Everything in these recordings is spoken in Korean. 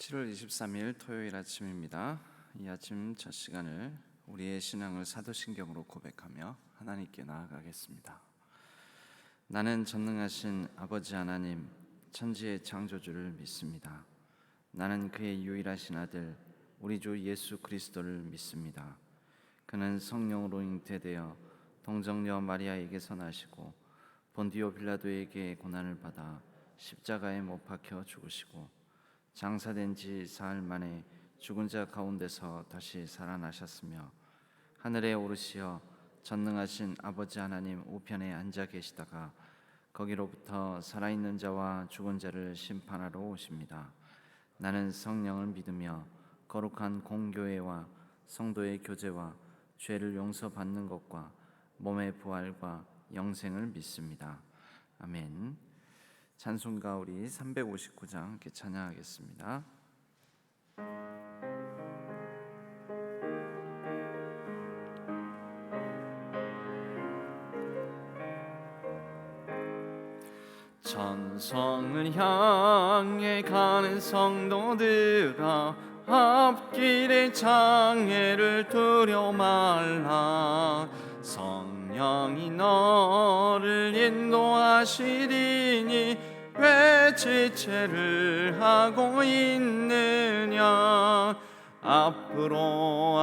7월 23일 토요일 아침입니다. 이 아침 첫 시간을 우리의 신앙을 사도신경으로 고백하며 하나님께 나아가겠습니다. 나는 전능하신 아버지 하나님, 천지의 창조주를 믿습니다. 나는 그의 유일하신 아들, 우리 주 예수 그리스도를 믿습니다. 그는 성령으로 잉태되어 동정녀 마리아에게서 나시고 본디오 빌라도에게 고난을 받아 십자가에 못 박혀 죽으시고 장사된 지 사흘 만에 죽은 자 가운데서 다시 살아나셨으며 하늘에 오르시어 전능하신 아버지 하나님 우편에 앉아 계시다가 거기로부터 살아있는 자와 죽은 자를 심판하러 오십니다. 나는 성령을 믿으며 거룩한 공교회와 성도의 교제와 죄를 용서받는 것과 몸의 부활과 영생을 믿습니다. 아멘. 찬송가 우리 359장 함께 찬양하겠습니다. 천성을 향해 가는 성도들아, 앞길의 장애를 두려워 말라. 성령이 너를 인도하시리니 왜 지체를 하고 있느냐. 앞으로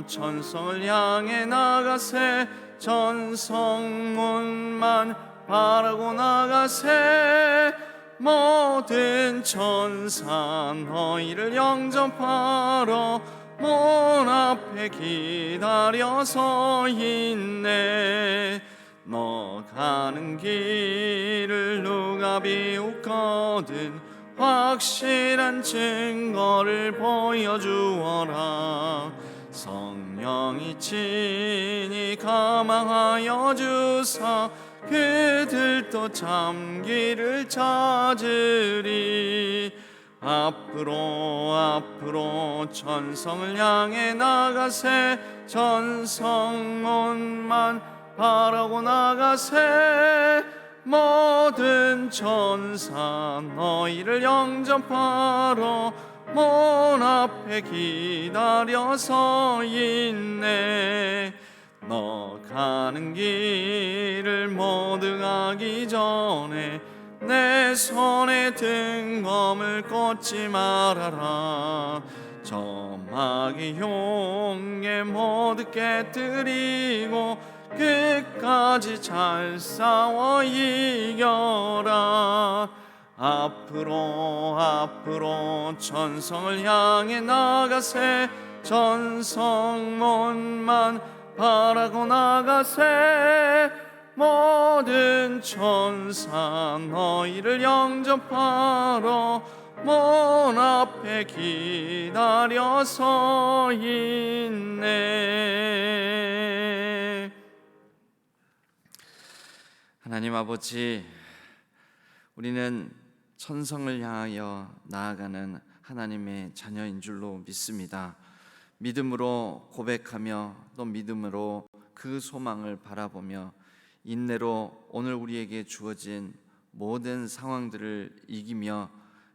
천성을 향해 나가세. 천성문만 바라고 나가세. 모든 천사 너희를 영접하러 문 앞에 기다려서 있네. 너 가는 길을 누가 비웃거든 확실한 증거를 보여주어라. 성령이 친히 감화하여 주사 그들도 참기를 찾으리. 앞으로 천성을 향해 나가세. 천성문만 바라고 나가세. 모든 천사 너희를 영접하러 문 앞에 기다려서 있네. 너 가는 길을 모두 가기 전에 내 손에 등검을 꽂지 말아라. 저 마귀 흉에 모두 깨뜨리고 끝까지 잘 싸워 이겨라. 앞으로 천성을 향해 나가세. 천성문만 바라고 나가세. 모든 천사 너희를 영접하러 문 앞에 기다려서 있네. 하나님 아버지, 우리는 천성을 향하여 나아가는 하나님의 자녀인 줄로 믿습니다. 믿음으로 고백하며 또 믿음으로 그 소망을 바라보며 인내로 오늘 우리에게 주어진 모든 상황들을 이기며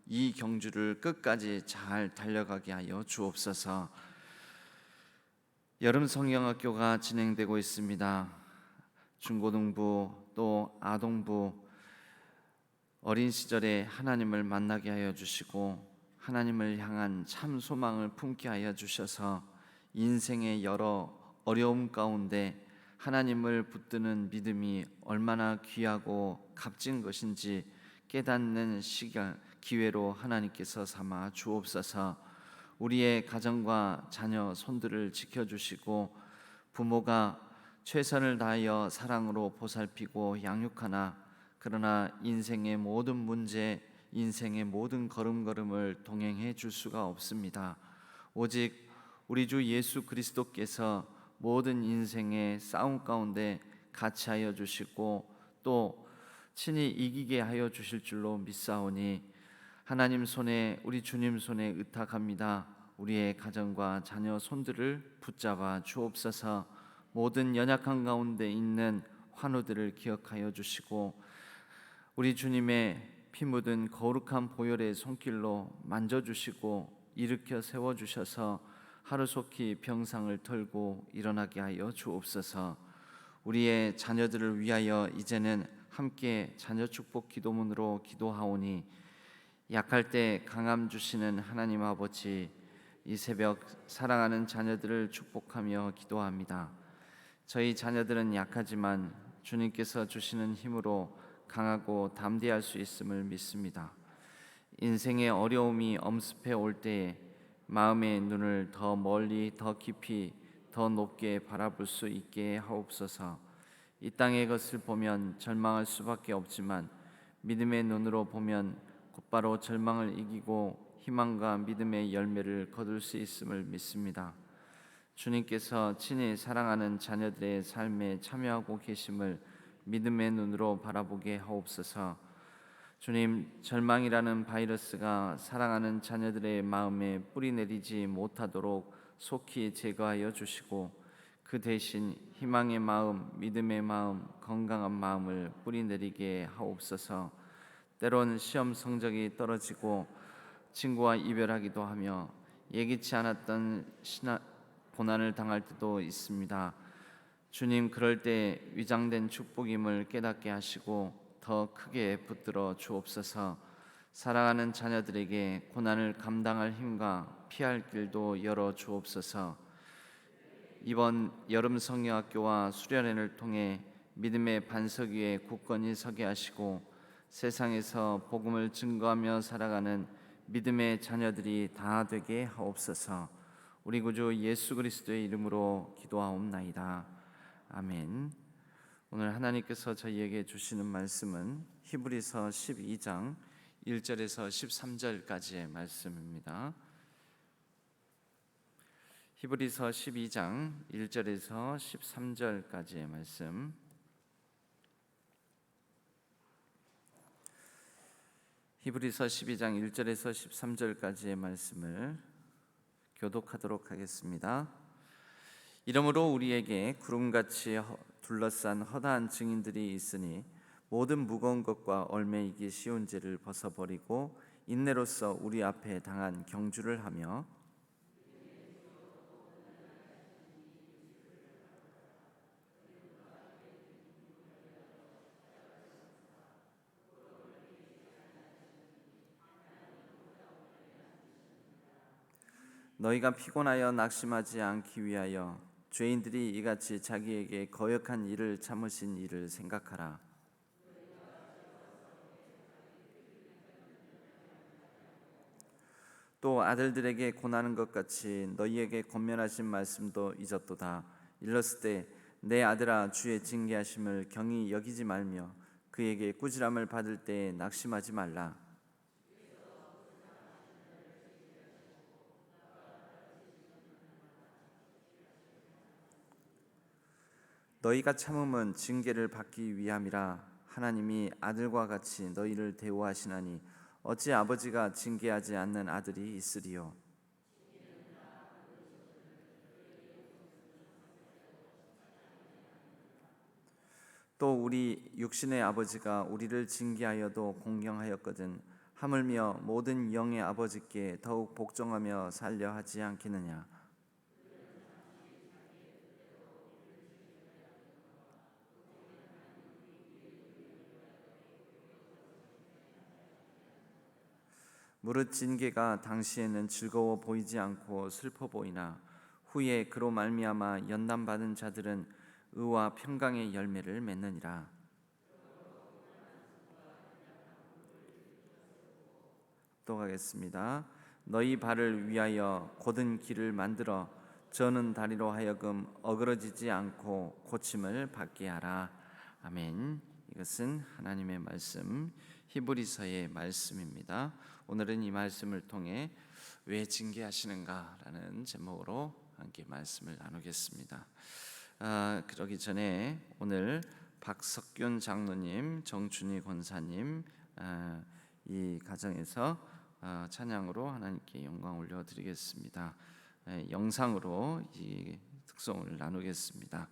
이 경주를 끝까지 잘 달려가게 하여 주옵소서. 여름 성경학교가 진행되고 있습니다. 중고등부 또 아동부 어린 시절에 하나님을 만나게 하여 주시고 하나님을 향한 참 소망을 품게 하여 주셔서 인생의 여러 어려움 가운데 하나님을 붙드는 믿음이 얼마나 귀하고 값진 것인지 깨닫는 시간, 기회로 하나님께서 삼아 주옵소서. 우리의 가정과 자녀 손들을 지켜주시고 부모가 최선을 다하여 사랑으로 보살피고 양육하나 그러나 인생의 모든 문제, 인생의 모든 걸음걸음을 동행해 줄 수가 없습니다. 오직 우리 주 예수 그리스도께서 모든 인생의 싸움 가운데 같이 하여 주시고 또 친히 이기게 하여 주실 줄로 믿사오니 하나님 손에, 우리 주님 손에 의탁합니다. 우리의 가정과 자녀 손들을 붙잡아 주옵소서. 모든 연약한 가운데 있는 환우들을 기억하여 주시고 우리 주님의 피 묻은 거룩한 보혈의 손길로 만져주시고 일으켜 세워주셔서 하루속히 병상을 털고 일어나게 하여 주옵소서. 우리의 자녀들을 위하여 이제는 함께 자녀 축복 기도문으로 기도하오니 약할 때 강함 주시는 하나님 아버지, 이 새벽 사랑하는 자녀들을 축복하며 기도합니다. 저희 자녀들은 약하지만 주님께서 주시는 힘으로 강하고 담대할 수 있음을 믿습니다. 인생의 어려움이 엄습해 올 때에 마음의 눈을 더 멀리, 더 깊이, 더 높게 바라볼 수 있게 하옵소서. 이 땅의 것을 보면 절망할 수밖에 없지만 믿음의 눈으로 보면 곧바로 절망을 이기고 희망과 믿음의 열매를 거둘 수 있음을 믿습니다. 주님께서 친히 사랑하는 자녀들의 삶에 참여하고 계심을 믿음의 눈으로 바라보게 하옵소서. 주님, 절망이라는 바이러스가 사랑하는 자녀들의 마음에 뿌리 내리지 못하도록 속히 제거하여 주시고 그 대신 희망의 마음, 믿음의 마음, 건강한 마음을 뿌리 내리게 하옵소서. 때론 시험 성적이 떨어지고 친구와 이별하기도 하며 예기치 않았던 고난을 당할 때도 있습니다. 주님, 그럴 때 위장된 축복임을 깨닫게 하시고 더 크게 붙들어 주옵소서. 사랑하는 자녀들에게 고난을 감당할 힘과 피할 길도 열어 주옵소서. 이번 여름 성경학교와 수련회를 통해 믿음의 반석 위에 굳건히 서게 하시고 세상에서 복음을 증거하며 살아가는 믿음의 자녀들이 다 되게 하옵소서. 우리 구주 예수 그리스도의 이름으로 기도하옵나이다. 아멘. 오늘 하나님께서 저희에게 주시는 말씀은 히브리서 12장 1절에서 13절까지의 말씀입니다. 히브리서 12장 1절에서 13절까지의 말씀. 히브리서 12장 1절에서 13절까지의 말씀을 교독하도록 하겠습니다. 이러므로 우리에게 구름같이 둘러싼 허다한 증인들이 있으니 모든 무거운 것과 얽매이기 쉬운 죄를 벗어버리고 인내로써 우리 앞에 당한 경주를 하며 너희가 피곤하여 낙심하지 않기 위하여 죄인들이 이같이 자기에게 거역한 일을 참으신 일을 생각하라. 또 아들들에게 권하는 것 같이 너희에게 권면하신 말씀도 잊었도다. 일렀을 때 내 아들아 주의 징계하심을 경히 여기지 말며 그에게 꾸지람을 받을 때에 낙심하지 말라. 너희가 참음은 징계를 받기 위함이라. 하나님이 아들과 같이 너희를 대우하시나니 어찌 아버지가 징계하지 않는 아들이 있으리요. 또 우리 육신의 아버지가 우리를 징계하여도 공경하였거든 하물며 모든 영의 아버지께 더욱 복종하며 살려 하지 않겠느냐. 무릇 징계가 당시에는 즐거워 보이지 않고 슬퍼 보이나 후에 그로 말미암아 연단받은 자들은 의와 평강의 열매를 맺느니라. 또 가겠습니다. 너희 발을 위하여 곧은 길을 만들어 저는 다리로 하여금 어그러지지 않고 고침을 받게 하라. 아멘. 이것은 하나님의 말씀 히브리서의 말씀입니다. 오늘은 이 말씀을 통해 왜 징계하시는가라는 제목으로 함께 말씀을 나누겠습니다. 그러기 전에 오늘 박석균 장로님, 정춘희 권사님 이 가정에서 찬양으로 하나님께 영광 올려드리겠습니다. 영상으로 이 특송을 나누겠습니다.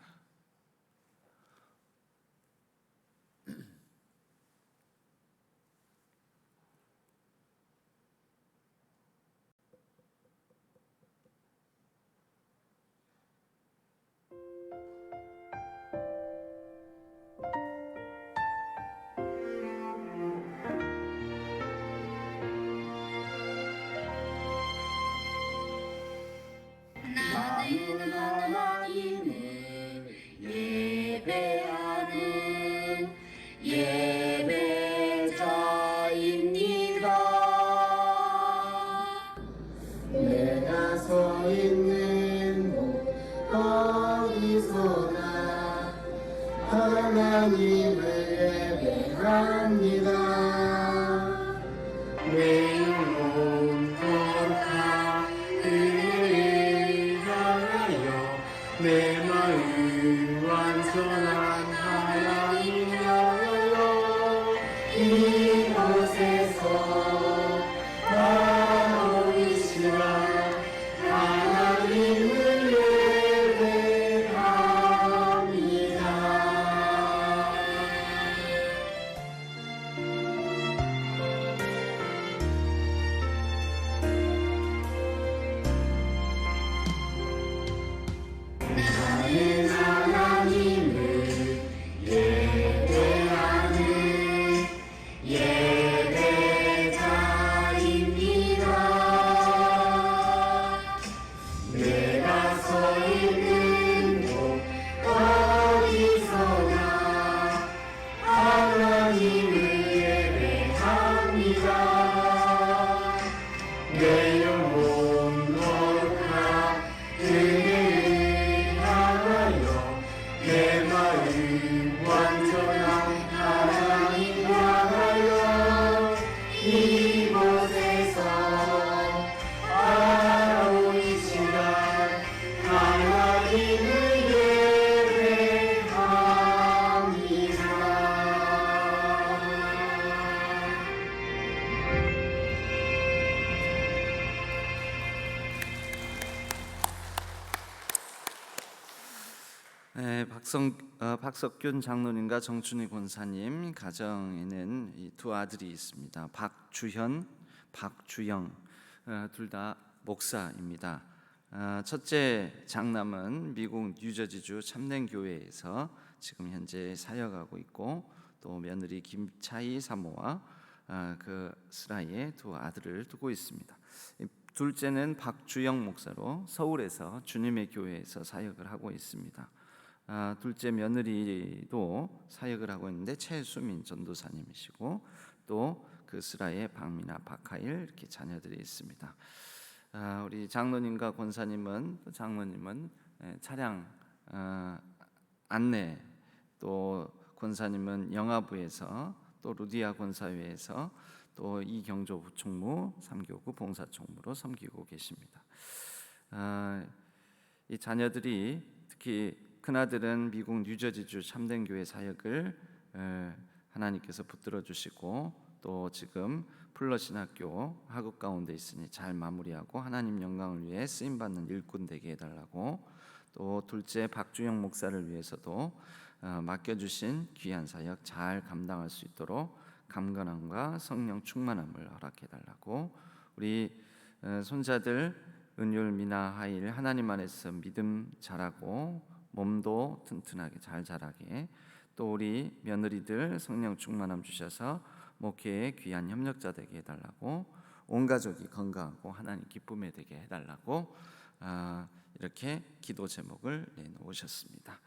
하나님을 예배합니다. 내 영혼 거룩한 그를 향하여 내 마음 완전한 하나님 향하여 이곳에서 바로 이 시간 하나님을 예배합니다. 나는 하나님을 예배하는 예배자입니다. 내가 서 있는 곳 어디서나 하나님을 예배합니다. 내 영혼 거룩한 그를 향하여 내 마음 완전한 하나님 향하여 이곳에서 바로 이 시간 하나님을 네, 박석균 장로님과 정춘희 권사님 가정에는 이 두 아들이 있습니다. 박주현, 박주영 둘 다 목사입니다. 첫째 장남은 미국 뉴저지주 참된교회에서 지금 현재 사역하고 있고, 또 며느리 김차희 사모와 그 스라이에 두 아들을 두고 있습니다. 둘째는 박주영 목사로 서울에서 주님의 교회에서 사역을 하고 있습니다. 둘째 며느리도 사역을 하고 있는데 최수민 전도사님이시고, 또 그 스라의 박민아, 박하일 이렇게 자녀들이 있습니다. 우리 장로님과 권사님은, 장로님은 차량 안내, 또 권사님은 영아부에서, 또 루디아 권사회에서, 또 이경조 부총무 3교구 봉사총무로 섬기고 계십니다. 이 자녀들이, 특히 큰아들은 미국 뉴저지주 참된교회 사역을 하나님께서 붙들어 주시고, 또 지금 플러신학교 학업 가운데 있으니 잘 마무리하고 하나님 영광을 위해 쓰임받는 일꾼 되게 해달라고, 또 둘째 박주영 목사를 위해서도 맡겨주신 귀한 사역 잘 감당할 수 있도록 감건함과 성령 충만함을 허락해달라고, 우리 손자들 은율, 미나, 하일 하나님 안에서 믿음 자라고 몸도 튼튼하게 잘 자라게, 또 우리 며느리들 성령 충만함 주셔서 목회에 귀한 협력자 되게 해달라고, 온 가족이 건강하고 하나님 기쁨에 되게 해달라고 이렇게 기도 제목을 내놓으셨습니다.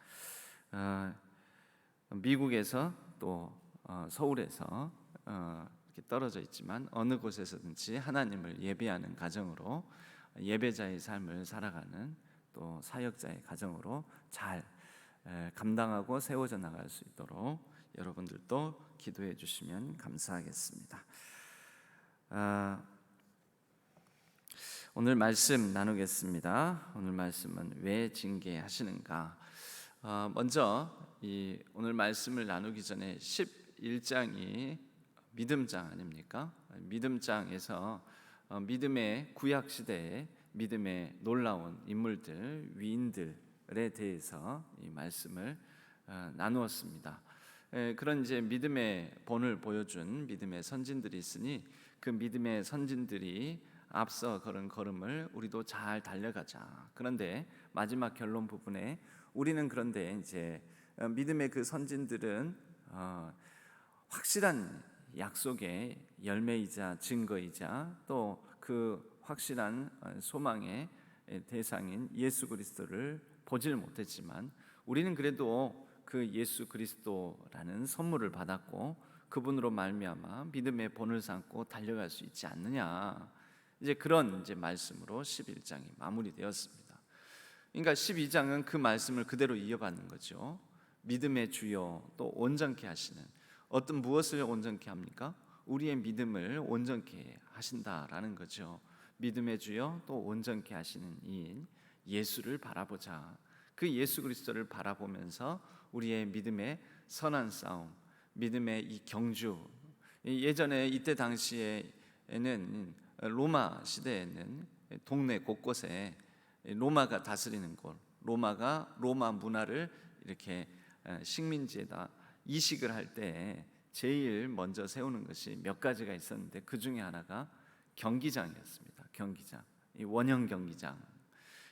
미국에서 또 서울에서 이렇게 떨어져 있지만 어느 곳에서든지 하나님을 예배하는 가정으로, 예배자의 삶을 살아가는 또 사역자의 가정으로 잘 감당하고 세워져 나갈 수 있도록 여러분들도 기도해 주시면 감사하겠습니다. 오늘 말씀 나누겠습니다. 오늘 말씀은 왜 징계하시는가? 먼저 이 오늘 말씀을 나누기 전에 11장이 믿음장 아닙니까? 믿음장에서 믿음의 구약 시대에 믿음의 놀라운 인물들, 위인들에 대해서 이 말씀을 나누었습니다. 그런 이제 믿음의 본을 보여준 믿음의 선진들이 있으니, 그 믿음의 선진들이 앞서 걸은 걸음을 우리도 잘 달려가자. 그런데 마지막 결론 부분에 우리는, 그런데 이제 믿음의 그 선진들은 확실한 약속의 열매이자 증거이자 또 그 확실한 소망의 대상인 예수 그리스도를 보질 못했지만, 우리는 그래도 그 예수 그리스도라는 선물을 받았고 그분으로 말미암아 믿음의 본을 삼고 달려갈 수 있지 않느냐, 이제 그런 이제 말씀으로 11장이 마무리되었습니다. 그러니까 12장은 그 말씀을 그대로 이어받는 거죠. 믿음의 주요 또 온전케 하시는, 어떤 무엇을 온전케 합니까? 우리의 믿음을 온전케 하신다라는 거죠. 믿음의 주요 또 온전케 하시는 이인 예수를 바라보자. 그 예수 그리스도를 바라보면서 우리의 믿음의 선한 싸움, 믿음의 이 경주, 예전에 이때 당시에는 로마 시대에는 동네 곳곳에 로마가 다스리는 곳, 로마가 로마 문화를 이렇게 식민지에다 이식을 할 때 제일 먼저 세우는 것이 몇 가지가 있었는데 그 중에 하나가 경기장이었습니다. 경기장, 이 원형 경기장.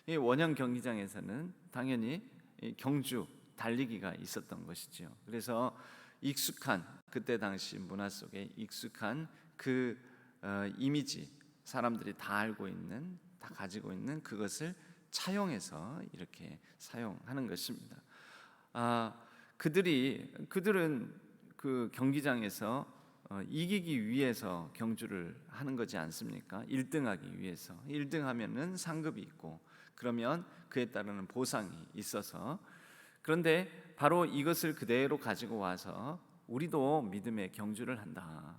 이 원형 경기장에서는 당연히 경주, 달리기가 있었던 것이죠. 그래서 익숙한, 그때 당시 문화 속에 익숙한 그 이미지, 사람들이 다 알고 있는, 다 가지고 있는 그것을 차용해서 이렇게 사용하는 것입니다. 그들은 그 경기장에서 이기기 위해서 경주를 하는 거지 않습니까? 1등하기 위해서. 1등하면은 상급이 있고, 그러면 그에 따르는 보상이 있어서. 그런데 바로 이것을 그대로 가지고 와서 우리도 믿음의 경주를 한다.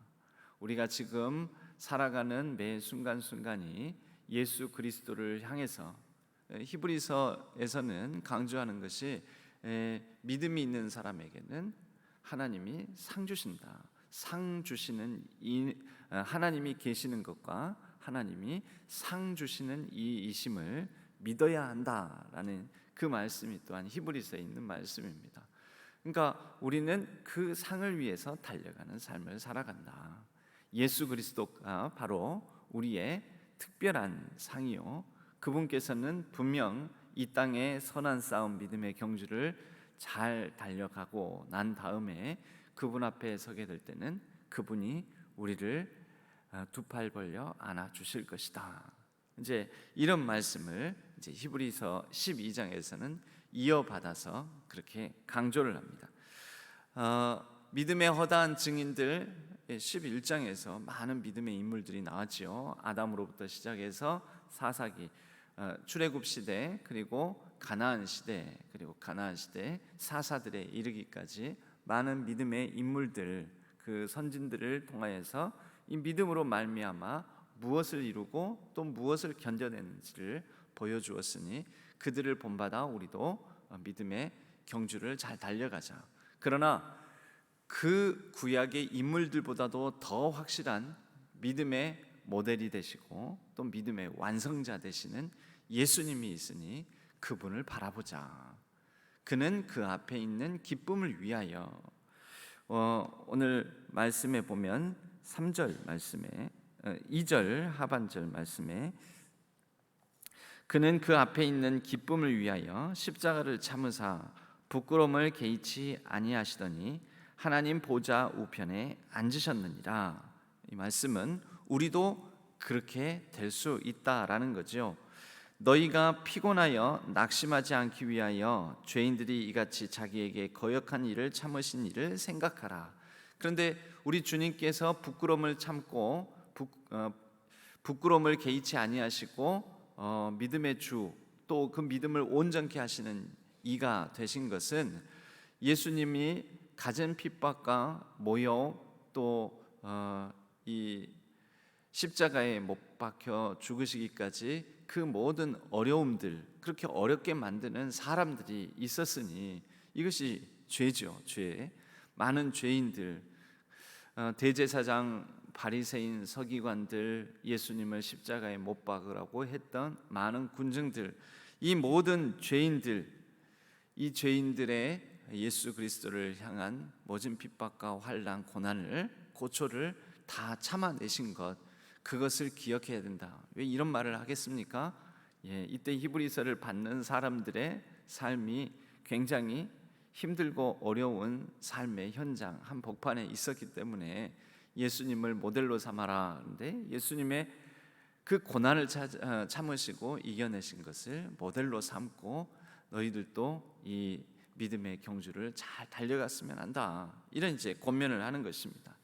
우리가 지금 살아가는 매 순간순간이 예수 그리스도를 향해서, 히브리서에서는 강조하는 것이 믿음이 있는 사람에게는 하나님이 상 주신다. 상 주시는 하나님이 계시는 것과 하나님이 상 주시는 이이심을 믿어야 한다라는 그 말씀이 또한 히브리서에 있는 말씀입니다. 그러니까 우리는 그 상을 위해서 달려가는 삶을 살아간다. 예수 그리스도가 바로 우리의 특별한 상이요, 그분께서는 분명 이 땅의 선한 싸움, 믿음의 경주를 잘 달려가고 난 다음에 그분 앞에 서게 될 때는 그분이 우리를 두 팔 벌려 안아 주실 것이다. 이제 이런 말씀을 이제 히브리서 12장에서는 이어받아서 그렇게 강조를 합니다. 믿음의 허다한 증인들 11장에서 많은 믿음의 인물들이 나왔지요. 아담으로부터 시작해서 사사기, 출애굽 시대, 그리고 가나안 시대, 그리고 가나안 시대 사사들에 이르기까지 많은 믿음의 인물들, 그 선진들을 통하여서 이 믿음으로 말미암아 무엇을 이루고 또 무엇을 견뎌내는지를 보여주었으니 그들을 본받아 우리도 믿음의 경주를 잘 달려가자. 그러나 그 구약의 인물들보다도 더 확실한 믿음의 모델이 되시고 또 믿음의 완성자 되시는 예수님이 있으니 그분을 바라보자. 그는 그 앞에 있는 기쁨을 위하여. 오늘 말씀에 보면 3절 말씀에 2절 하반절 말씀에 그는 그 앞에 있는 기쁨을 위하여 십자가를 참으사 부끄러움을 개의치 아니하시더니 하나님 보좌 우편에 앉으셨느니라. 이 말씀은 우리도 그렇게 될 수 있다라는 거죠. 너희가 피곤하여 낙심하지 않기 위하여 죄인들이 이같이 자기에게 거역한 일을 참으신 일을 생각하라. 그런데 우리 주님께서 부끄러움을 참고 부끄러움을 개의치 아니하시고 믿음의 주, 또 그 믿음을 온전케 하시는 이가 되신 것은 예수님이 가진 핍박과 모욕, 또 이 십자가에 못 박혀 죽으시기까지 그 모든 어려움들, 그렇게 어렵게 만드는 사람들이 있었으니 이것이 죄죠. 죄. 많은 죄인들, 대제사장, 바리새인, 서기관들, 예수님을 십자가에 못 박으라고 했던 많은 군중들, 이 모든 죄인들, 이 죄인들의 예수 그리스도를 향한 모진 핍박과 환난, 고난을, 고초를 다 참아내신 것, 그것을 기억해야 된다. 왜 이런 말을 하겠습니까? 이때 히브리서를 받는 사람들의 삶이 굉장히 힘들고 어려운 삶의 현장, 한복판에 있었기 때문에 예수님을 모델로 삼아라. 그런데 예수님의 그 고난을 참으시고 이겨내신 것을 모델로 삼고 너희들도 이 믿음의 경주를 잘 달려갔으면 한다. 이런 이제 권면을 하는 것입니다.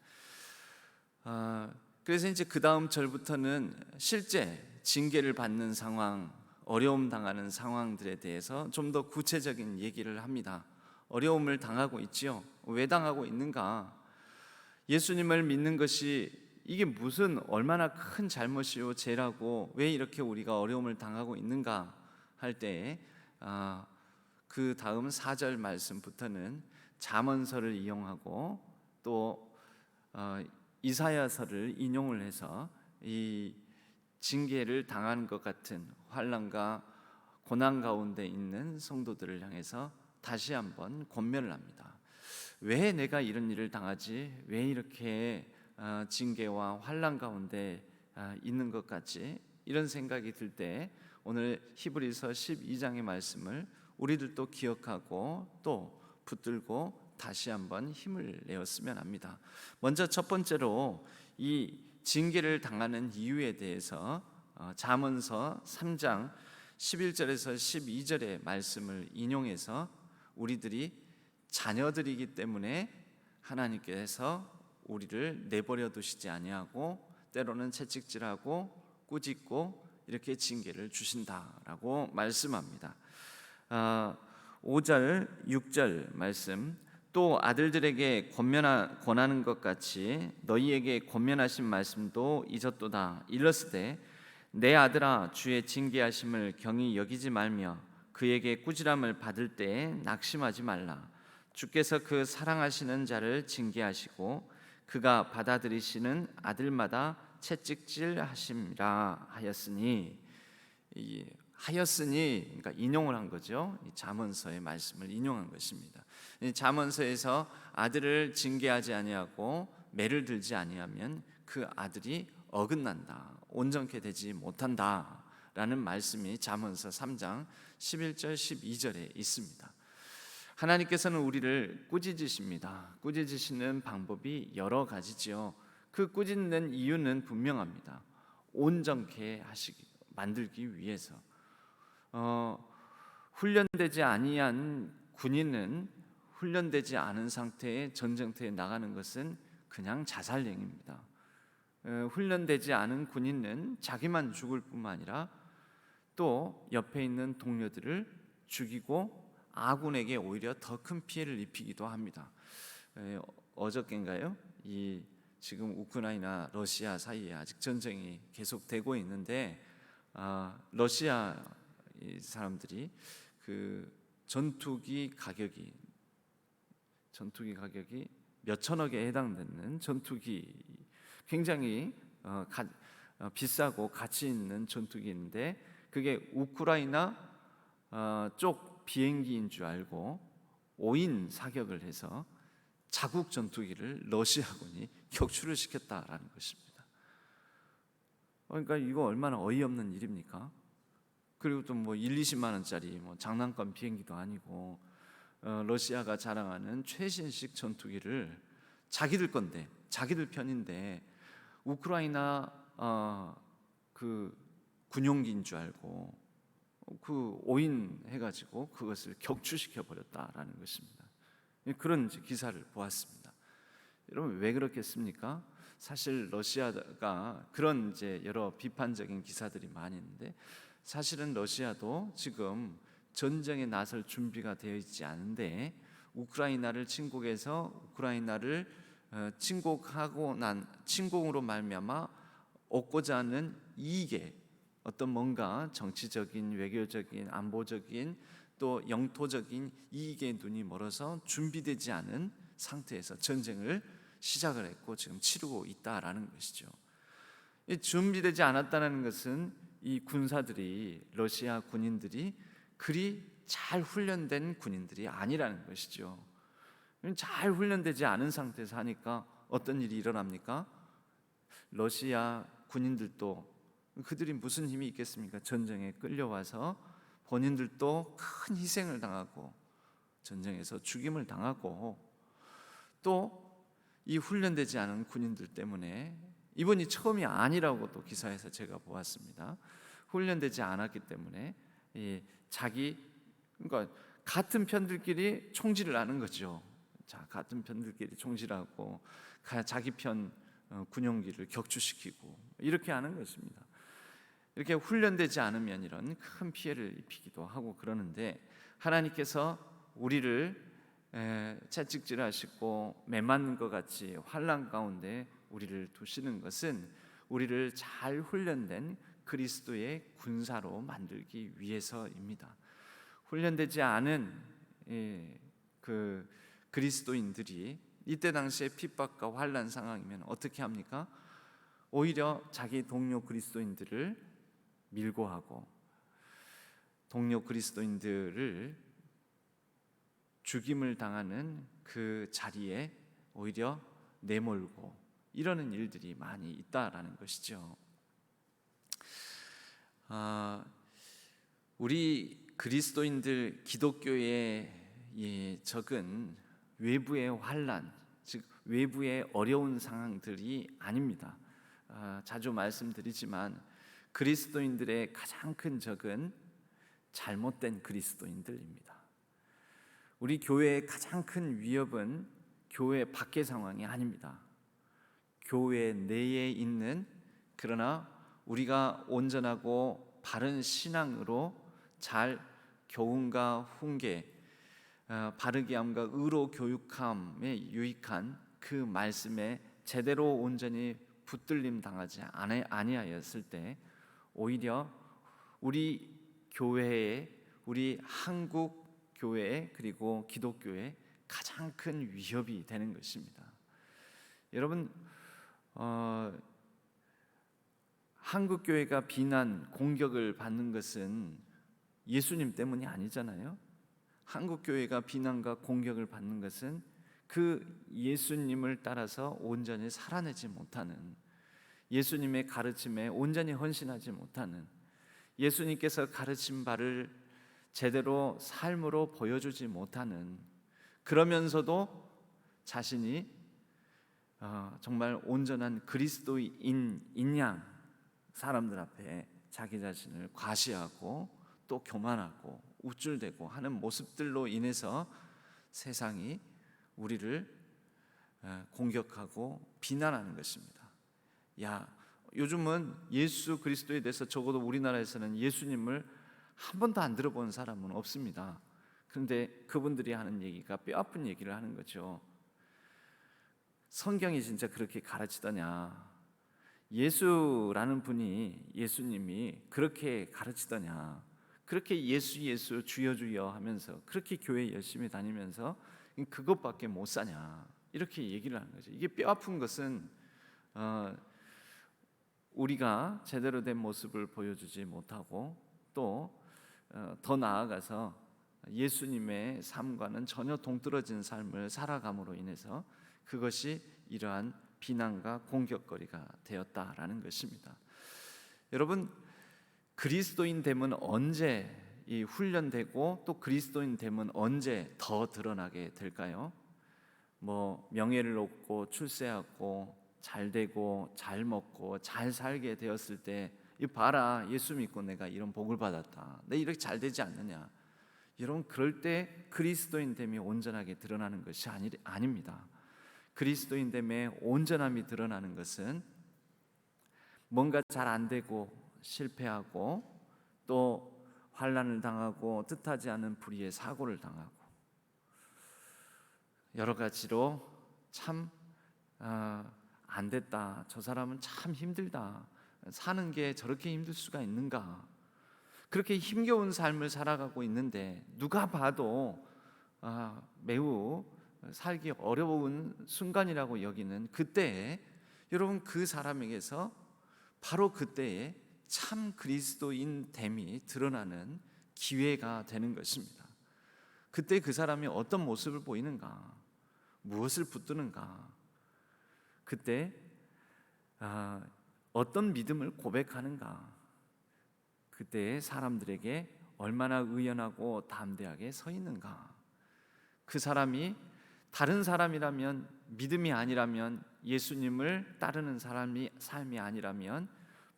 그래서 이제 그 다음 절부터는 실제 징계를 받는 상황, 어려움 당하는 상황들에 대해서 좀 더 구체적인 얘기를 합니다. 어려움을 당하고 있지요. 왜 당하고 있는가? 예수님을 믿는 것이 이게 무슨 얼마나 큰 잘못이요 죄라고 왜 이렇게 우리가 어려움을 당하고 있는가 할 때에 그 다음 4절 말씀부터는 잠언서를 이용하고 또 이사야서를 인용을 해서 이 징계를 당하는 것 같은 환난과 고난 가운데 있는 성도들을 향해서 다시 한번 권면을 합니다. 왜 내가 이런 일을 당하지? 왜 이렇게 징계와 환난 가운데 있는 것 같지? 이런 생각이 들 때 오늘 히브리서 12장의 말씀을 우리들도 기억하고 또 붙들고 다시 한번 힘을 내었으면 합니다. 먼저 첫 번째로 이 징계를 당하는 이유에 대해서 잠언서 3장 11절에서 12절의 말씀을 인용해서 우리들이 자녀들이기 때문에 하나님께서 우리를 내버려 두시지 아니하고 때로는 채찍질하고 꾸짖고 이렇게 징계를 주신다라고 말씀합니다. 5절 6절 말씀, 또 아들들에게 권하는 것 같이 너희에게 권면하신 말씀도 잊었도다. 일렀으되 내 아들아 주의 징계하심을 경히 여기지 말며 그에게 꾸지람을 받을 때에 낙심하지 말라. 주께서 그 사랑하시는 자를 징계하시고 그가 받아들이시는 아들마다 채찍질하심이라 하였으니, 그러니까 인용을 한 거죠. 이 잠언서의 말씀을 인용한 것입니다. 이 잠언서에서 아들을 징계하지 아니하고 매를 들지 아니하면 그 아들이 어긋난다, 온전케 되지 못한다라는 말씀이 잠언서 3장 11절 12절에 있습니다. 하나님께서는 우리를 꾸짖으십니다. 꾸짖으시는 방법이 여러 가지지요. 그 꾸짖는 이유는 분명합니다. 온전케 만들기 위해서. 훈련되지 아니한 군인은 훈련되지 않은 상태의 전쟁터에 나가는 것은 그냥 자살행위입니다. 훈련되지 않은 군인은 자기만 죽을 뿐만 아니라 또 옆에 있는 동료들을 죽이고 아군에게 오히려 더 큰 피해를 입히기도 합니다. 어저께인가요? 지금 우크라이나 러시아 사이에 아직 전쟁이 계속되고 있는데 러시아 사람들이 그 전투기 가격이 몇 천억에 해당되는 전투기, 굉장히 비싸고 가치 있는 전투기인데 그게 우크라이나 쪽 비행기인 줄 알고 5인 사격을 해서 자국 전투기를 러시아군이 격추를 시켰다라는 것입니다. 그러니까 이거 얼마나 어이없는 일입니까? 그리고 또 뭐 20만 원짜리 장난감 비행기도 아니고 러시아가 자랑하는 최신식 전투기를 자기들 건데, 자기들 편인데 우크라이나 그 군용기인 줄 알고 그 5인 해가지고 그것을 격추시켜 버렸다라는 것입니다. 그런 기사를 보았습니다. 여러분 왜 그렇겠습니까? 사실 러시아가 그런 여러 비판적인 기사들이 많이 있는데 사실은 러시아도 지금 전쟁에 나설 준비가 되어 있지 않은데 우크라이나를 침공해서 우크라이나를 침공으로 말미암아 얻고자 하는 이익에 어떤 뭔가 정치적인, 외교적인, 안보적인 또 영토적인 이익에 눈이 멀어서 준비되지 않은 상태에서 전쟁을 시작을 했고 지금 치르고 있다라는 것이죠. 준비되지 않았다는 것은 이 군사들이, 러시아 군인들이 그리 잘 훈련된 군인들이 아니라는 것이죠. 잘 훈련되지 않은 상태에서 하니까 어떤 일이 일어납니까? 러시아 군인들도 그들이 무슨 힘이 있겠습니까? 전쟁에 끌려와서 본인들도 큰 희생을 당하고 전쟁에서 죽임을 당하고 또 이 훈련되지 않은 군인들 때문에 이번이 처음이 아니라고 또 기사에서 제가 보았습니다. 훈련되지 않았기 때문에 그러니까 같은 편들끼리 총질을 하는 거죠. 자, 같은 편들끼리 총질하고 자기 편 군용기를 격추시키고 이렇게 하는 것입니다. 이렇게 훈련되지 않으면 이런 큰 피해를 입히기도 하고 그러는데 하나님께서 우리를 채찍질하시고 매맞는 것 같이 환난 가운데 우리를 두시는 것은 우리를 잘 훈련된 그리스도의 군사로 만들기 위해서입니다. 훈련되지 않은 그 그리스도인들이 이때 당시에 핍박과 환난 상황이면 어떻게 합니까? 오히려 자기 동료 그리스도인들을 밀고 하고 동료 그리스도인들을 죽임을 당하는 그 자리에 오히려 내몰고 이러는 일들이 많이 있다라는 것이죠. 우리 그리스도인들 기독교에 적은 외부의 환난, 즉 외부의 어려운 상황들이 아닙니다. 자주 말씀드리지만 그리스도인들의 가장 큰 적은 잘못된 그리스도인들입니다. 우리 교회의 가장 큰 위협은 교회 밖의 상황이 아닙니다. 교회 내에 있는, 그러나 우리가 온전하고 바른 신앙으로 잘 교훈과 훈계, 바르게 함과 의로 교육함에 유익한 그 말씀에 제대로 온전히 붙들림 당하지 아니하였을 때 오히려 우리 교회의, 우리 한국 교회 그리고 기독교의 가장 큰 위협이 되는 것입니다. 여러분, 한국 교회가 비난, 공격을 받는 것은 예수님 때문이 아니잖아요. 한국 교회가 비난과 공격을 받는 것은 그 예수님을 따라서 온전히 살아내지 못하는, 예수님의 가르침에 온전히 헌신하지 못하는, 예수님께서 가르친 바를 제대로 삶으로 보여주지 못하는, 그러면서도 자신이 정말 온전한 그리스도인인 양 사람들 앞에 자기 자신을 과시하고 또 교만하고 우쭐대고 하는 모습들로 인해서 세상이 우리를 공격하고 비난하는 것입니다. 요즘은 예수 그리스도에 대해서 적어도 우리나라에서는 예수님을 한 번도 안 들어본 사람은 없습니다. 그런데 그분들이 하는 얘기가 뼈아픈 얘기를 하는 거죠. 성경이 진짜 그렇게 가르치더냐? 예수라는 분이, 예수님이 그렇게 가르치더냐? 그렇게 예수 주여 주여 하면서 그렇게 교회 열심히 다니면서 그것밖에 못 사냐? 이렇게 얘기를 하는 거죠. 이게 뼈아픈 것은 우리가 제대로 된 모습을 보여주지 못하고 또 더 나아가서 예수님의 삶과는 전혀 동떨어진 삶을 살아감으로 인해서 그것이 이러한 비난과 공격거리가 되었다라는 것입니다. 여러분, 그리스도인 됨은 언제 훈련되고 또 그리스도인 됨은 언제 더 드러나게 될까요? 명예를 얻고 출세하고 잘 되고 잘 먹고 잘 살게 되었을 때, 이 봐라, 예수 믿고 내가 이런 복을 받았다, 내 이렇게 잘 되지 않느냐, 여러분, 그럴 때 그리스도인 됨이 온전하게 드러나는 것이 아닙니다. 그리스도인 됨의 온전함이 드러나는 것은 뭔가 잘 안 되고 실패하고 또 환난을 당하고 뜻하지 않은 불의의 사고를 당하고 여러 가지로 참 안 됐다, 저 사람은 참 힘들다, 사는 게 저렇게 힘들 수가 있는가, 그렇게 힘겨운 삶을 살아가고 있는데 누가 봐도 매우 살기 어려운 순간이라고 여기는 그때에, 여러분, 그 사람에게서 바로 그때에 참 그리스도인 됨이 드러나는 기회가 되는 것입니다. 그때 그 사람이 어떤 모습을 보이는가, 무엇을 붙드는가, 그때 어떤 믿음을 고백하는가, 그때 사람들에게 얼마나 의연하고 담대하게 서 있는가, 그 사람이 다른 사람이라면, 믿음이 아니라면, 예수님을 따르는 삶이 아니라면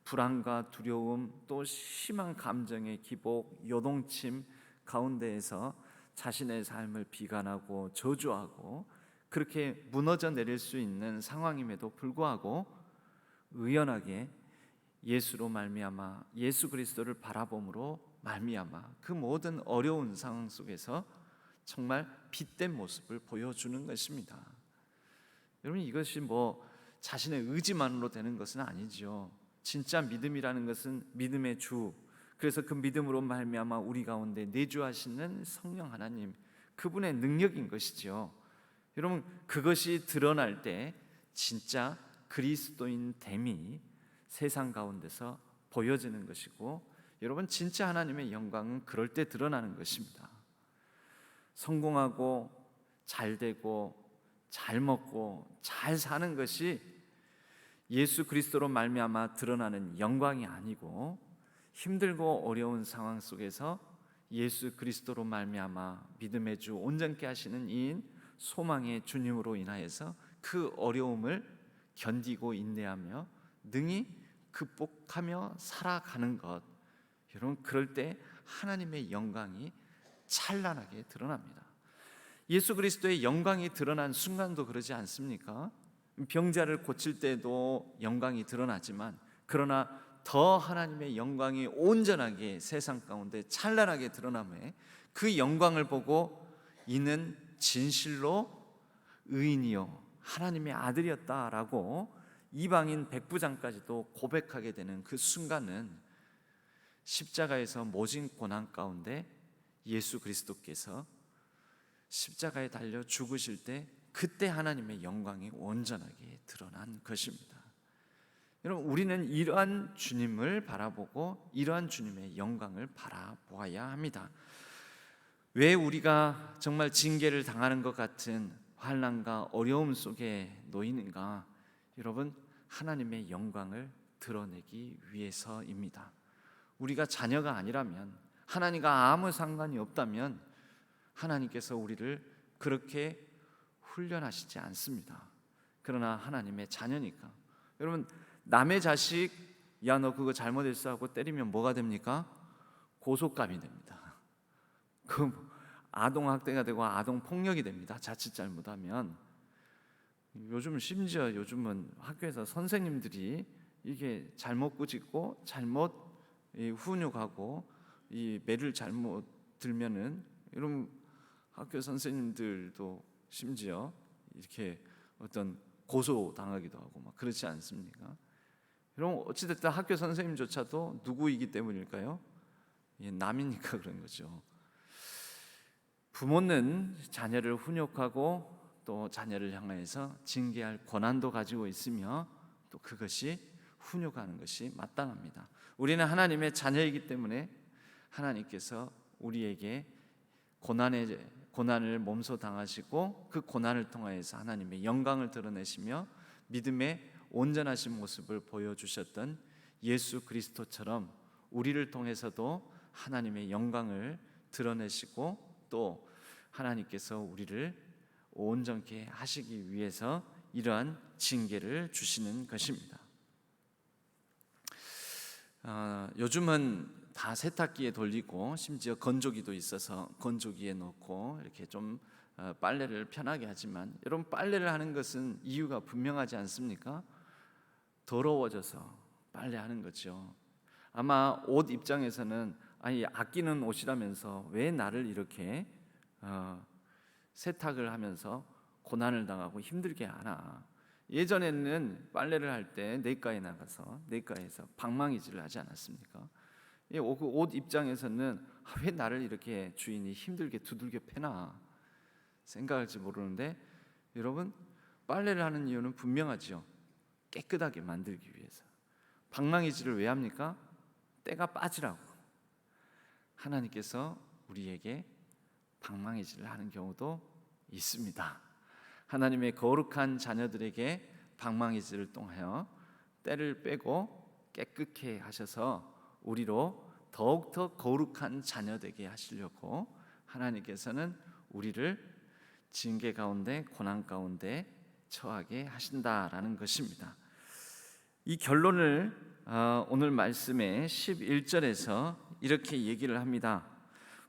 불안과 두려움 또 심한 감정의 기복, 요동침 가운데에서 자신의 삶을 비관하고 저주하고 그렇게 무너져 내릴 수 있는 상황임에도 불구하고 의연하게 예수로 말미암아, 예수 그리스도를 바라봄으로 말미암아 그 모든 어려운 상황 속에서 정말 빛된 모습을 보여주는 것입니다. 여러분, 이것이 자신의 의지만으로 되는 것은 아니죠. 진짜 믿음이라는 것은 믿음의 주, 그래서 그 믿음으로 말미암아 우리 가운데 내주하시는 성령 하나님, 그분의 능력인 것이죠. 여러분, 그것이 드러날 때 진짜 그리스도인 됨이 세상 가운데서 보여지는 것이고, 여러분, 진짜 하나님의 영광은 그럴 때 드러나는 것입니다. 성공하고 잘 되고 잘 먹고 잘 사는 것이 예수 그리스도로 말미암아 드러나는 영광이 아니고, 힘들고 어려운 상황 속에서 예수 그리스도로 말미암아 믿음의 주 온전케 하시는 이인 소망의 주님으로 인하여서 그 어려움을 견디고 인내하며 능히 극복하며 살아가는 것, 여러분, 그럴 때 하나님의 영광이 찬란하게 드러납니다. 예수 그리스도의 영광이 드러난 순간도 그러지 않습니까? 병자를 고칠 때도 영광이 드러나지만, 그러나 더 하나님의 영광이 온전하게 세상 가운데 찬란하게 드러남에 그 영광을 보고 이는 진실로 의인이요 하나님의 아들이었다라고 이방인 백부장까지도 고백하게 되는 그 순간은 십자가에서 모진 고난 가운데 예수 그리스도께서 십자가에 달려 죽으실 때 그때 하나님의 영광이 온전하게 드러난 것입니다. 여러분, 우리는 이러한 주님을 바라보고 이러한 주님의 영광을 바라보아야 합니다. 왜 우리가 정말 징계를 당하는 것 같은 환난과 어려움 속에 놓이는가? 여러분, 하나님의 영광을 드러내기 위해서입니다. 우리가 자녀가 아니라면, 하나님과 아무 상관이 없다면 하나님께서 우리를 그렇게 훈련하시지 않습니다. 그러나 하나님의 자녀니까, 여러분, 남의 자식 야 너 그거 잘못했어 하고 때리면 뭐가 됩니까? 고속감이 됩니다. 그 아동학대가 되고 아동폭력이 됩니다. 자칫 잘못하면. 요즘은 학교에서 선생님들이 이게 잘못 꾸짖고 잘못 훈육하고 이 매를 잘못 들면은, 여러분, 학교 선생님들도 심지어 이렇게 어떤 고소 당하기도 하고 막 그렇지 않습니까? 여러분, 어찌됐든 학교 선생님조차도 누구이기 때문일까요? 남이니까 그런 거죠. 부모는 자녀를 훈육하고 또 자녀를 향하여서 징계할 권한도 가지고 있으며, 또 그것이 훈육하는 것이 마땅합니다. 우리는 하나님의 자녀이기 때문에 하나님께서 우리에게 고난을 몸소 당하시고 그 고난을 통하여서 하나님의 영광을 드러내시며 믿음의 온전하신 모습을 보여주셨던 예수 그리스도처럼 우리를 통해서도 하나님의 영광을 드러내시고, 또 하나님께서 우리를 온전케 하시기 위해서 이러한 징계를 주시는 것입니다. 요즘은 다 세탁기에 돌리고 심지어 건조기도 있어서 건조기에 넣고 이렇게 좀 빨래를 편하게 하지만, 여러분, 빨래를 하는 것은 이유가 분명하지 않습니까? 더러워져서 빨래하는 거죠. 아마 옷 입장에서는 아끼는 옷이라면서 왜 나를 이렇게 세탁을 하면서 고난을 당하고 힘들게 하나. 예전에는 빨래를 할 때 내과에서 방망이질을 하지 않았습니까? 옷 입장에서는 왜 나를 이렇게 주인이 힘들게 두들겨 패나 생각할지 모르는데, 여러분, 빨래를 하는 이유는 분명하죠. 깨끗하게 만들기 위해서. 방망이질을 왜 합니까? 때가 빠지라고. 하나님께서 우리에게 방망이질을 하는 경우도 있습니다. 하나님의 거룩한 자녀들에게 방망이질을 통하여 때를 빼고 깨끗게 하셔서 우리로 더욱더 거룩한 자녀 되게 하시려고 하나님께서는 우리를 징계 가운데 고난 가운데 처하게 하신다라는 것입니다. 이 결론을 오늘 말씀의 11절에서 이렇게 얘기를 합니다.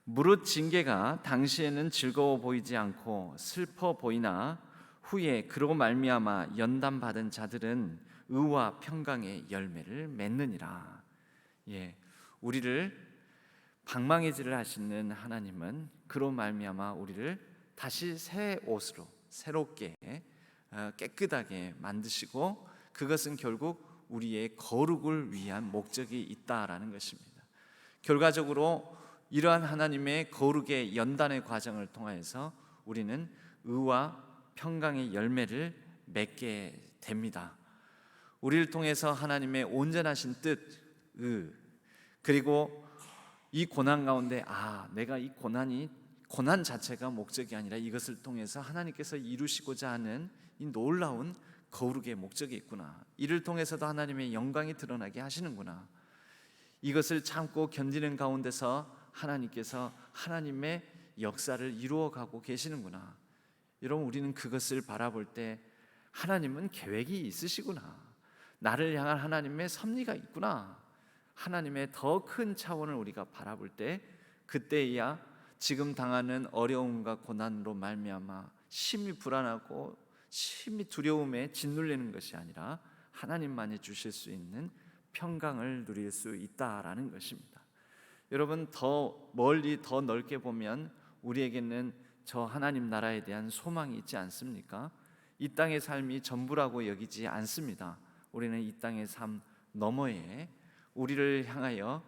무릇 징계가 당시에는 즐거워 보이지 않고 슬퍼 보이나 후에 그로 말미암아 연단받은 자들은 의와 평강의 열매를 맺느니라. 우리를 방망이질을 하시는 하나님은 그로 말미암아 우리를 다시 새 옷으로 새롭게 깨끗하게 만드시고, 그것은 결국 우리의 거룩을 위한 목적이 있다라는 것입니다. 결과적으로 이러한 하나님의 거룩의 연단의 과정을 통해서 우리는 의와 평강의 열매를 맺게 됩니다. 우리를 통해서 하나님의 온전하신 뜻, 그리고 이 고난 가운데 내가 이 고난 자체가 목적이 아니라 이것을 통해서 하나님께서 이루시고자 하는 이 놀라운 거룩의 목적이 있구나, 이를 통해서도 하나님의 영광이 드러나게 하시는구나, 이것을 참고 견디는 가운데서 하나님께서 하나님의 역사를 이루어가고 계시는구나. 여러분, 우리는 그것을 바라볼 때 하나님은 계획이 있으시구나, 나를 향한 하나님의 섭리가 있구나, 하나님의 더 큰 차원을 우리가 바라볼 때, 그때야 지금 당하는 어려움과 고난으로 말미암아 심히 불안하고 심히 두려움에 짓눌리는 것이 아니라 하나님만이 주실 수 있는 평강을 누릴 수 있다라는 것입니다. 여러분, 더 멀리 더 넓게 보면 우리에게는 저 하나님 나라에 대한 소망이 있지 않습니까? 이 땅의 삶이 전부라고 여기지 않습니다. 우리는 이 땅의 삶 너머에 우리를 향하여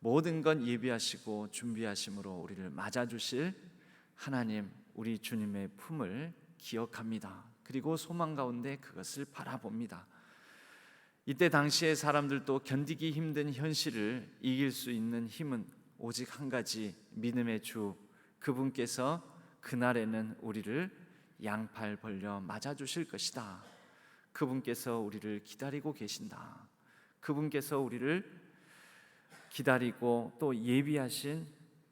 모든 건 예비하시고 준비하심으로 우리를 맞아주실 하나님, 우리 주님의 품을 기억합니다. 그리고 소망 가운데 그것을 바라봅니다. 이때 당시의 사람들도 견디기 힘든 현실을 이길 수 있는 힘은 오직 한 가지, 믿음의 주, 그분께서 그날에는 우리를 양팔 벌려 맞아주실 것이다. 그분께서 우리를 기다리고 계신다. 그분께서 우리를 기다리고 또 예비하신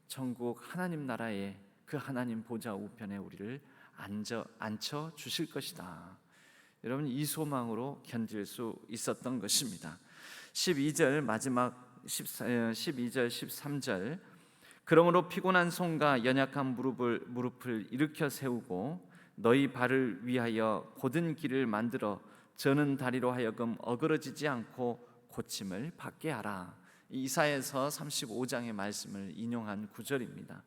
천국 하나님 나라의 그 하나님 보좌 우편에 우리를 앉혀 주실 것이다. 여러분, 이 소망으로 견딜 수 있었던 것입니다. 12절 마지막 12절 13절, 그러므로 피곤한 손과 연약한 무릎을 일으켜 세우고 너희 발을 위하여 곧은 길을 만들어 저는 다리로 하여금 어그러지지 않고 고침을 받게 하라. 이사야서 35장의 말씀을 인용한 구절입니다.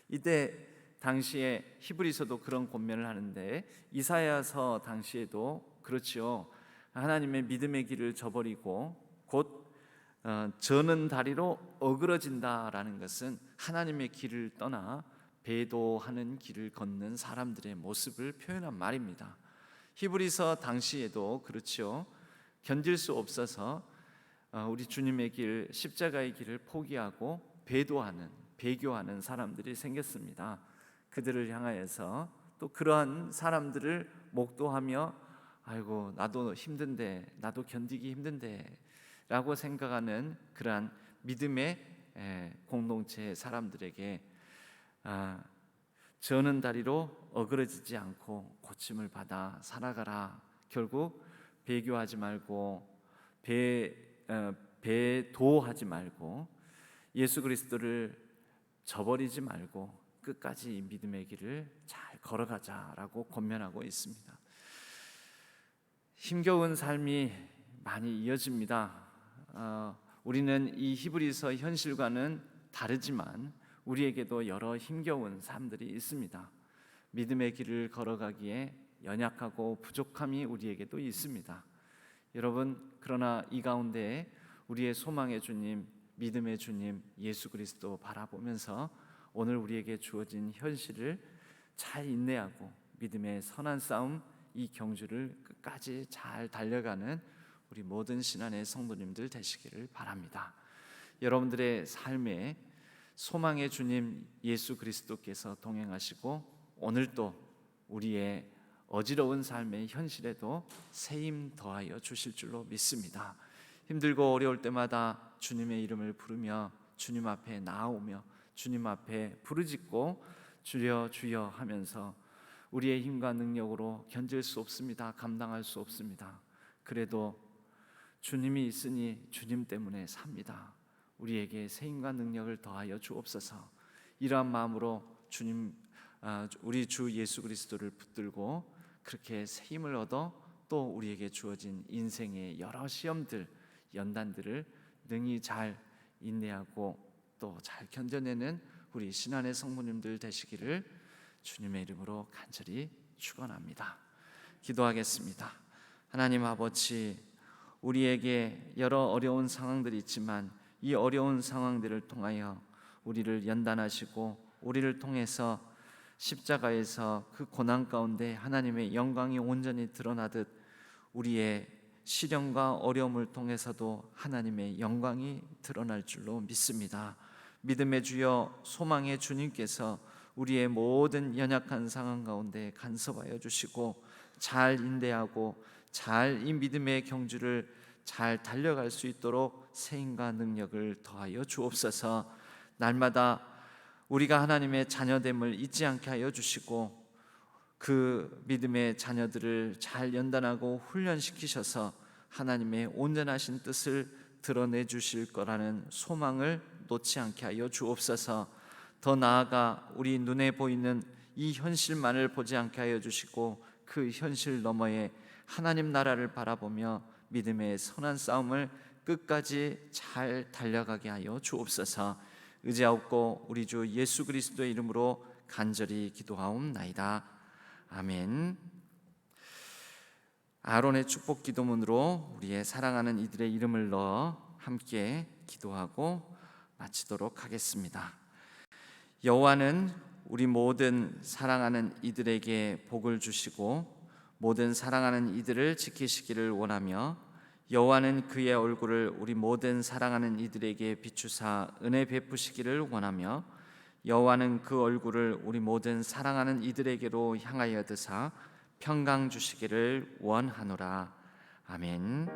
이때 당시에 히브리서도 그런 권면을 하는데, 이사야서 당시에도 그렇지요. 하나님의 믿음의 길을 저버리고 곧 저는 다리로 어그러진다라는 것은 하나님의 길을 떠나 배도하는 길을 걷는 사람들의 모습을 표현한 말입니다. 히브리서 당시에도 그렇지요. 견딜 수 없어서 우리 주님의 길, 십자가의 길을 포기하고 배교하는 사람들이 생겼습니다. 그들을 향하여서 또 그러한 사람들을 목도하며 아이고 나도 힘든데, 나도 견디기 힘든데 라고 생각하는 그러한 믿음의 공동체의 사람들에게 저는 다리로 어그러지지 않고 고침을 받아 살아가라. 결국 배교하지 말고 배도하지 말고 예수 그리스도를 저버리지 말고 끝까지 이 믿음의 길을 잘 걸어가자라고 권면하고 있습니다. 힘겨운 삶이 많이 이어집니다. 우리는 이 히브리서 현실과는 다르지만 우리에게도 여러 힘겨운 삶들이 있습니다. 믿음의 길을 걸어가기에 연약하고 부족함이 우리에게도 있습니다. 여러분, 그러나 이 가운데 우리의 소망의 주님, 믿음의 주님 예수 그리스도 바라보면서 오늘 우리에게 주어진 현실을 잘 인내하고 믿음의 선한 싸움, 이 경주를 끝까지 잘 달려가는 우리 모든 신안의 성도님들 되시기를 바랍니다. 여러분들의 삶에 소망의 주님 예수 그리스도께서 동행하시고 오늘도 우리의 어지러운 삶의 현실에도 세임 더하여 주실 줄로 믿습니다. 힘들고 어려울 때마다 주님의 이름을 부르며 주님 앞에 나아오며 주님 앞에 부르짖고 주여 주여 하면서 우리의 힘과 능력으로 견딜 수 없습니다. 감당할 수 없습니다. 그래도 주님이 있으니 주님 때문에 삽니다. 우리에게 새 힘과 능력을 더하여 주옵소서. 이러한 마음으로 우리 주 예수 그리스도를 붙들고 그렇게 새 힘을 얻어 또 우리에게 주어진 인생의 여러 시험들, 연단들을 능히 잘 인내하고 또 잘 견뎌내는 우리 신안의 성모님들 되시기를 주님의 이름으로 간절히 축원합니다. 기도하겠습니다. 하나님 아버지, 우리에게 여러 어려운 상황들이 있지만 이 어려운 상황들을 통하여 우리를 연단하시고 우리를 통해서 십자가에서 그 고난 가운데 하나님의 영광이 온전히 드러나듯 우리의 시련과 어려움을 통해서도 하나님의 영광이 드러날 줄로 믿습니다. 믿음의 주여, 소망의 주님께서 우리의 모든 연약한 상황 가운데 간섭하여 주시고 잘 인내하고 잘 이 믿음의 경주를 잘 달려갈 수 있도록 세임과 능력을 더하여 주옵소서. 날마다 우리가 하나님의 자녀됨을 잊지 않게 하여 주시고 그 믿음의 자녀들을 잘 연단하고 훈련시키셔서 하나님의 온전하신 뜻을 드러내 주실 거라는 소망을 놓지 않게 하여 주옵소서. 더 나아가 우리 눈에 보이는 이 현실만을 보지 않게 하여 주시고 그 현실 너머에 하나님 나라를 바라보며 믿음의 선한 싸움을 끝까지 잘 달려가게 하여 주옵소서. 의지하옵고 우리 주 예수 그리스도의 이름으로 간절히 기도하옵나이다. 아멘. 아론의 축복 기도문으로 우리의 사랑하는 이들의 이름을 넣어 함께 기도하고 마치도록 하겠습니다. 여호와는 우리 모든 사랑하는 이들에게 복을 주시고 모든 사랑하는 이들을 지키시기를 원하며 여호와는 그의 얼굴을 우리 모든 사랑하는 이들에게 비추사 은혜 베푸시기를 원하며 여호와는 그 얼굴을 우리 모든 사랑하는 이들에게로 향하여 드사 평강 주시기를 원하노라. 아멘.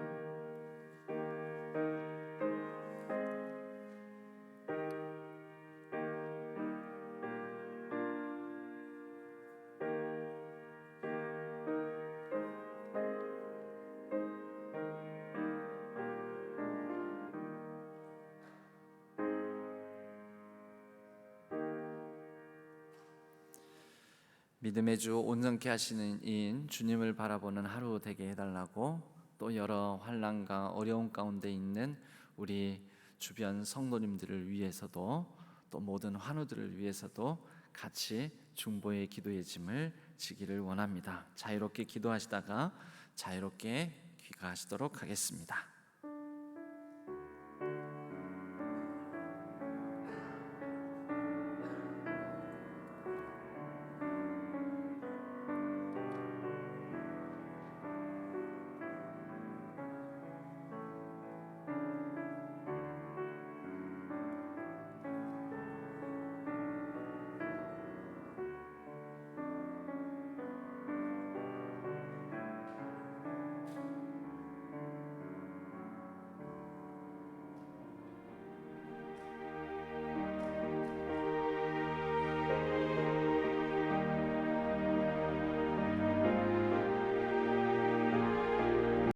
믿음의 주 온전케 하시는 이인 주님을 바라보는 하루 되게 해달라고, 또 여러 환난과 어려움 가운데 있는 우리 주변 성도님들을 위해서도 또 모든 환우들을 위해서도 같이 중보의 기도의 짐을 지기를 원합니다. 자유롭게 기도하시다가 자유롭게 귀가하시도록 하겠습니다.